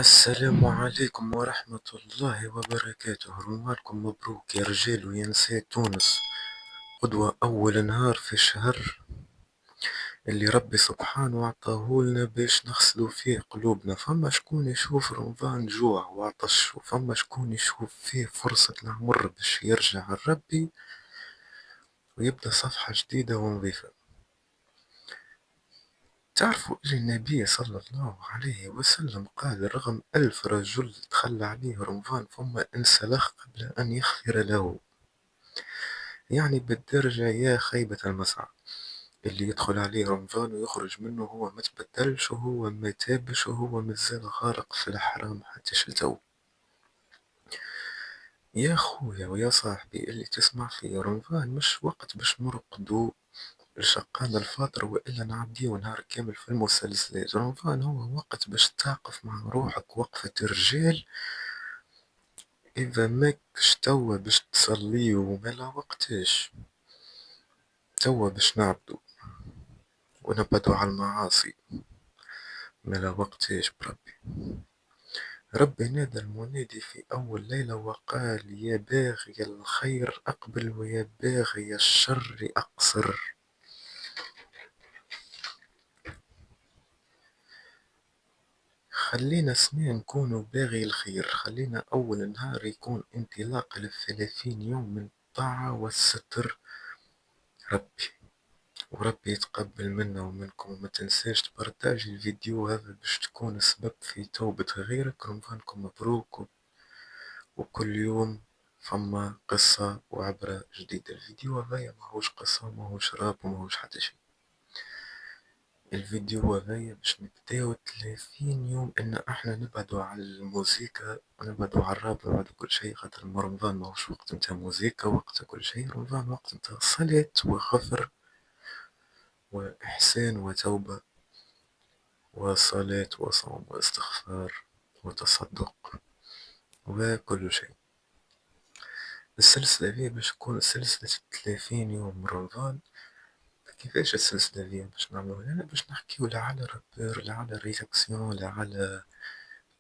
السلام عليكم ورحمة الله وبركاته. رمضانكم مبروك يا رجال ويا نساء تونس. قدوة أول نهار في الشهر اللي ربي سبحانه عطاهولنا باش نغسلوا فيه قلوبنا. فما شكون يشوف رمضان جوع وعطش، وفما شكون يشوف فيه فرصة العمر باش يرجع لربي ويبدأ صفحة جديدة ونظيفة. تعرفوا إن النبي صلى الله عليه وسلم قال رغم 1000 رجل تخلى عليه رمضان ثم انسلخ قبل أن يغفر له. يعني بالدرجة يا خيبة المسعى اللي يدخل عليه رمضان ويخرج منه هو ما تبدلش وهو ما تابش وهو مازال غارق في الحرام حتى شتو. يا خويا ويا صاحبي اللي تسمع في رمضان مش وقت باش نرقدوا الشقان الفاطر وإلا نعديو نهار كامل في المسلسلات. رمضان هو وقت باش تقف مع روحك وقفة الرجال. إذا ماكش توا باش تصلي وملا وقتاش توا باش نعبدو ونبعدو على المعاصي ملا وقتاش بربي. ربي نادى المنادي في أول ليلة وقال يا باغي الخير أقبل ويا باغي الشر أقصر. خلينا سنين نكونوا باغي الخير، خلينا أول نهار يكون انطلاق ل30 يوم من الطاعة والستر ربي. وربي يتقبل منا ومنكم، وما تنساش تبارتاجي الفيديو هذا باش تكون سبب في توبة غيرك. رمضانكم مبروك، وكل يوم فما قصة وعبرة جديدة. الفيديو هذايا ماهوش قصة وماهوش راب وماهوش حتى شي. الفيديو هذايا باش نبداو 30 يوم ان احنا نبعدو على الموسيقى ونبعدو على الراب ونبعدو كل شيء، خاطر رمضان ماهوش وقت نتاع موسيقى، وقت كل شيء. رمضان وقت نتاع صلاة وغفر وإحسان وتوبة وصلاة وصوم واستغفار وتصدق وكل شيء. السلسلة ذي باش تكون سلسلة 30 يوم من رمضان. كيفاش السلسلة ذي باش نعملوها؟ أنا باش نحكيو لا على رابور لا على رياكسيون لا على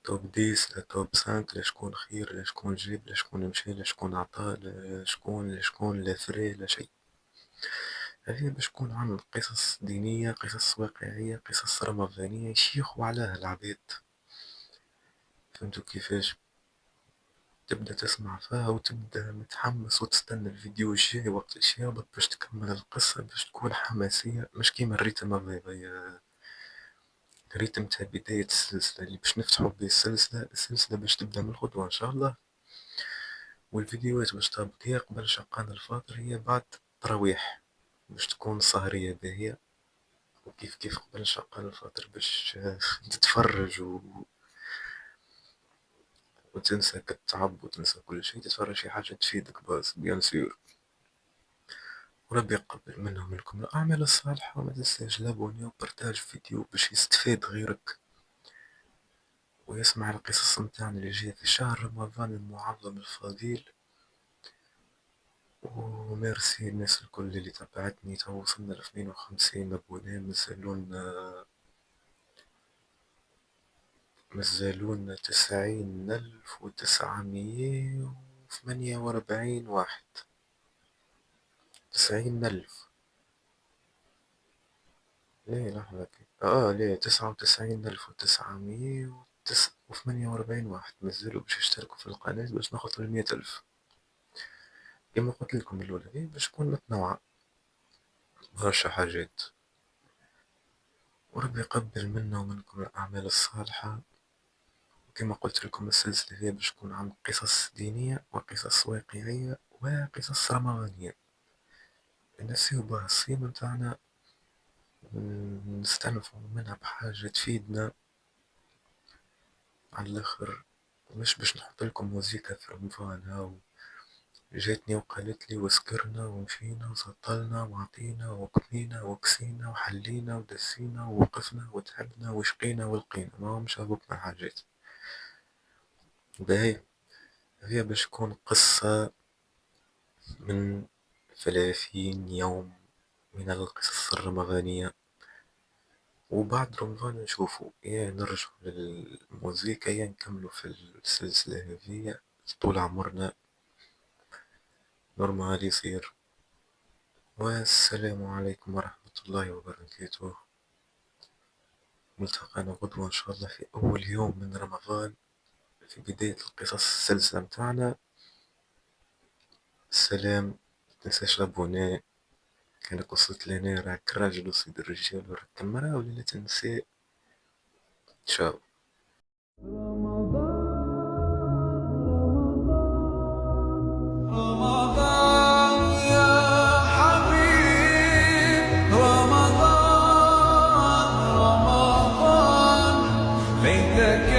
توب 10 لا توب 5 لا شكون خير لا شكون جاب لا شكون مشى لا شكون عطا لا شكون لا فري لا شيء. هذه باش تكون عن قصص دينية، قصص واقعية، قصص رمضانية يشيخوا عليها العباد. فهمتوا كيفاش؟ تبدأ تسمع فيها وتبدأ متحمس وتستنى الفيديو الجاي وقت ايش يهبط باش تكمل القصة، باش تكون حماسية مش كيما الريتم هذايا. الريتم تاع بداية السلسلة اللي باش نفتحو بيه السلسلة باش تبدأ من الغدوة إن شاء الله. والفيديوهات باش تهبط هي قبل شقان الفاطر، هي بعد التراويح باش تكون سهرية باهية. وكيف كيف قبل شقان الفاطر باش تتفرج وتنسى كالتعب وتنسى كل شيء، تتفرج في حاجة تفيدك باز بيان سور. وربي يقبل منا ومنكم الأعمال الصالحة. وما تنساش لابوني وبرتاج فيديو باش يستفاد غيرك ويسمع القصص متاعنا اللي جاية في شهر رمضان المعظم الفضيل. وميرسي الناس الكل اللي تابعتني. تو وصلنا ل52 أبوني. مازالونا 90,948 واحد. 90,000. ليه لحظة كده ليه 99,948 واحد مازالوا باش يشتركوا في القناة باش ناخد 100,000. كما قلت لكم الأولى دي باش تكون متنوعة برشا حاجات. وربي يقبل منا ومنكم الأعمال الصالحة. وكما قلت لكم السلسلة هي باش تكون عن قصص دينية وقصص واقعية وقصص رمضانية. نسيو بها الصيام متاعنا، نستنفعوا منها بحاجة تفيدنا على الآخر. مش باش نحط لكم موزيكا في رمضان هاو جاتني وقالت لي وسكرنا ومشينا وسطلنا وعطينا وكمينا وكسينا وحلينا ودسينا ووقفنا وتعبنا وشقينا ولقينا. ما هو مش هبوكنا حاجات باهي. هي باش تكون قصة من 30 يوم من القصص الرمضانية وبعد رمضان نشوفوا يا نرجعوا للموسيقى يا نكملوا في السلسلة هذية طول عمرنا نورمال يصير. والسلام عليكم ورحمة الله وبركاته. ملتقانا غدوة إن شاء الله في أول يوم من رمضان في بداية القصص السلسلة متاعنا. السلام. متنساش لابوني. كانك وصلت لهنا راك راجل وسيد الرجال وراك المرأة وليلة النساء. تشاو. رمضان يا حبيب رمضان رمضان ليتك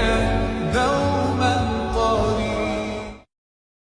دوما